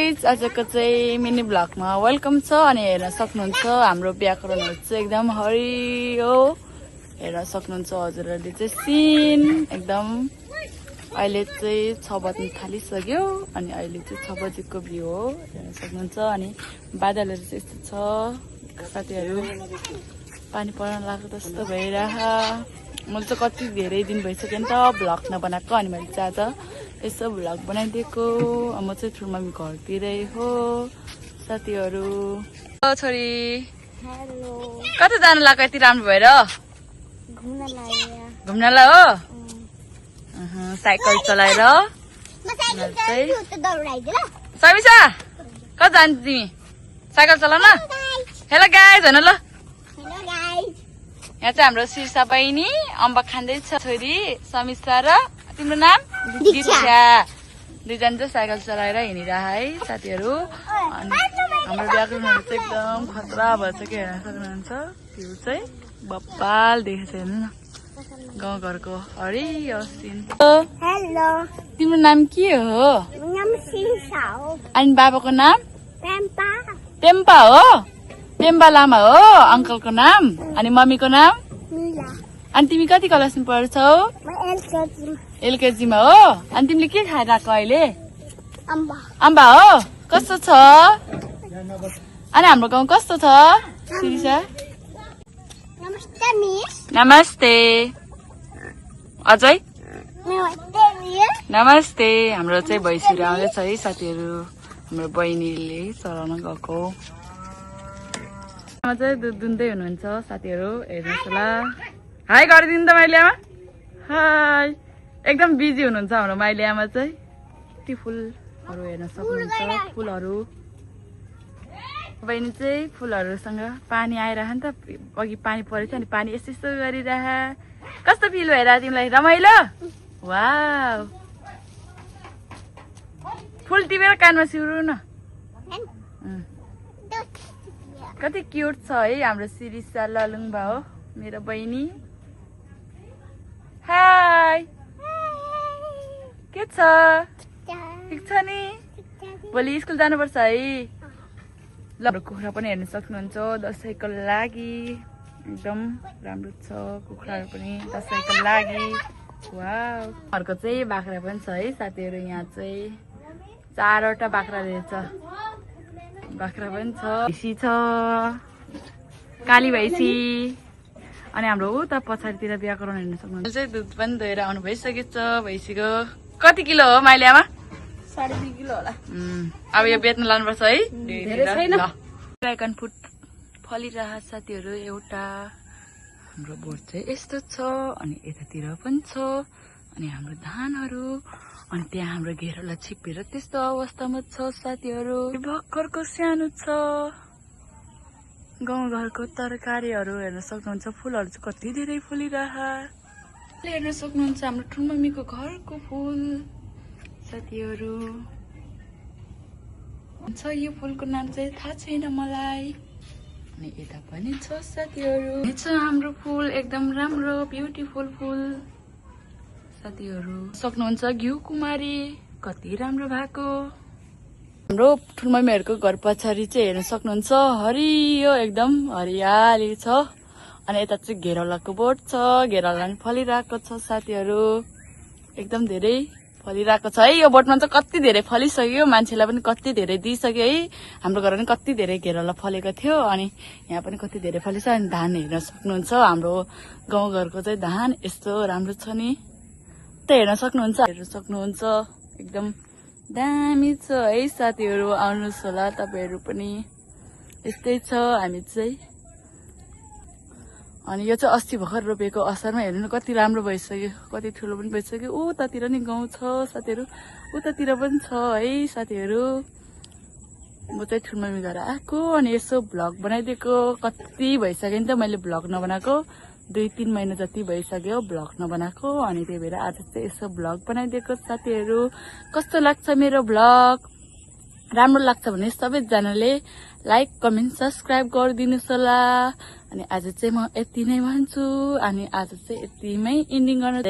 Guys, आजको चाहिँ mini ब्लगमा welcome छ। अनि हेर्न सक्नुहुन्छ हाम्रो व्याकरणहरू चाहिँ एकदम हरियो हेर्न सक्नुहुन्छ हजुरहरूले चाहिँ सिन एकदम। अहिले चाहिँ 6 बज्न थालिसक्यो अनि अहिले चाहिँ 6 बजेको भ्यू हो हेर्न सक्नुहुन्छ। अनि बादलहरू चाहिँ यस्तो छ साथीहरू, पानी पर्न लाग्यो जस्तो भइरह। मैले चाहिँ कति धेरै दिन भइसक्यो नि त भ्लग नबनाएको, अनि मैले चाहिँ आज यसो भ्लग बनाइदिएको। म चाहिँ ठुलमामी घरतिरै हो साथीहरू। छोरी हेलो, कता जानु लाग्यो यति राम्रो भएर? घुम्नलाई हो। साइकल चलाएर सबिसा कता जान्छ तिमी? साइकल चलाउन? हेलो गाइज भन ल। यहाँ चाहिँ हाम्रो शीर्षा बहिनी अम्बा खाँदैछ, छोरी समिसा र तिम्रो नाम दीक्षा। दुईजना चाहिँ साइकल चलाएर हिँडिरह है साथीहरू। अनि हाम्रो व्याकरणहरू चाहिँ एकदम खतरा भएछ कि हेर्न सक्नुहुन्छ। भ्यू चाहिँ बब्बाल देखेछ हेर्नु न, गाउँघरको हरियो सिन। हेलो, तिम्रो नाम के हो? नाम शीर्षा हो। अनि बाबाको नाम? पेम्पा। पेम्पा हो। पेम्पा लामा हो अङ्कलको नाम। अनि मम्मीको नाम? मिला। अनि तिमी कति क्लासमा पढ्छौ? म एलकेजी। एलकेजीमा हो। अनि तिमीले के खाइरहेको अहिले? अम्बा। अम्बा हो। कस्तो छ? अनि हाम्रो गाउँ कस्तो छ शिरिषा? नमस्ते मिस। नमस्ते। अजय नमस्ते मिस। नमस्ते। हाम्रो चाहिँ भैँसीहरू आउँदैछ है साथीहरू, हाम्रो बहिनीले चलाउन गएको। आमा चाहिँ दुध दुन्दै हुनुहुन्छ साथीहरू, हेर्नुहोस् होला। हाई गरिदिनु त माइली आमा। हाई। एकदम बिजी हुनुहुन्छ हाम्रो माइली आमा चाहिँ। कति फुलहरू हेर्न सक्नुहुन्छ, फुलहरू। बहिनी चाहिँ फुलहरूसँग पानी आइरह नि त, अघि पानी परेको थियो अनि पानी यस्तो यस्तो गरिरह। कस्तो फिल भएर तिमीलाई? रमाइलो? वाउ। फुल टिपेर कानमा सिउरु न। कति क्युट छ है हाम्रो शिरिषा ललुङबा हो मेरो बहिनी। हाई। के छ? ठिक छ नि? भोलि स्कुल जानुपर्छ है। ल कुखुरा पनि हेर्न सक्नुहुन्छ दसैँको लागि। एकदम राम्रो छ कुखुराहरू पनि दसैँको लागि। वाउ। अर्को चाहिँ बाख्रा पनि छ है साथीहरू। यहाँ चाहिँ 4वटा बाख्रा रहेछ। बाख्रा पनि छ, भैँसी छ, काली भैँसी। अनि हाम्रो उता पछाडितिर व्याकरण हेर्न सक्नुहुन्छ। चाहिँ दुध पनि धोएर आउनु भइसकेछ भैँसीको। कति किलो हो माइली आमा? 2.5 किलो होला। अब यो बेच्न लानुपर्छ है। धेरै छैन। ड्रागन फ्रुट फलिरह साथीहरू एउटा। हाम्रो बोट चाहिँ यस्तो छ अनि यतातिर पनि छ। अनि हाम्रो धानहरू, अनि त्यहाँ हाम्रो घेराला छिपेर त्यस्तो अवस्थामा छ साथीहरू। भर्खरको सानो छ। गाउँघरको तरकारीहरू हेर्न सक्नुहुन्छ। फुलहरू चाहिँ कति धेरै फुलिरह हेर्न सक्नुहुन्छ। हाम्रो ठुलमम्मीको घरको फुल साथीहरू छ। यो फुलको नाम चाहिँ थाहा छैन मलाई। अनि यता पनि छ साथीहरू। छ हाम्रो फुल एकदम राम्रो ब्युटिफुल फुल साथीहरू। सक्नुहुन्छ घिउ कुमारी कति राम्रो भएको। हाम्रो ठुलमम्मीहरूको घर पछाडि चाहिँ हेर्न सक्नुहुन्छ हरियो एकदम हरियाली छ। अनि यता चाहिँ घेरौलाको बोट छ। घेरौला पनि फलिरहेको छ साथीहरू, एकदम धेरै फलिरहेको छ है। यो बोटमा चाहिँ कति धेरै फलिसक्यो, मान्छेलाई पनि कति धेरै दिइसक्यो है। हाम्रो घरमा पनि कति धेरै घेरौला फलेको थियो अनि यहाँ पनि कति धेरै फलेछ। अनि धान हेर्न सक्नुहुन्छ। हाम्रो गाउँघरको चाहिँ धान यस्तो राम्रो छ नि, हेर्न सक्नुहुन्छ एकदम दामी छ है साथीहरू। आउनुहोस् होला तपाईँहरू पनि। यस्तै छ हामी चाहिँ। अनि यो चाहिँ अस्ति भर्खर रोपेको असारमा। हेर्नु न कति राम्रो भइसक्यो, कति ठुलो पनि भइसक्यो। उतातिर नि गाउँ छ साथीहरू, उतातिर पनि छ है साथीहरू। म चाहिँ ठुलमम्मी घर आएको अनि यसो भ्लग बनाइदिएको। कति भइसक्यो नि त मैले भ्लग नबनाएको, 2-3 महिना जति भइसक्यो भ्लग नबनाएको। अनि त्यही भएर आज चाहिँ यसो भ्लग बनाइदिएको साथीहरू। कस्तो लाग्छ मेरो भ्लग? राम्रो लाग्छ भने सबैजनाले लाइक कमेन्ट सब्सक्राइब गरिदिनुहोस् होला। अनि आज चाहिँ म यति नै भन्छु। अनि आज चाहिँ यतिमै एन्डिङ गर्न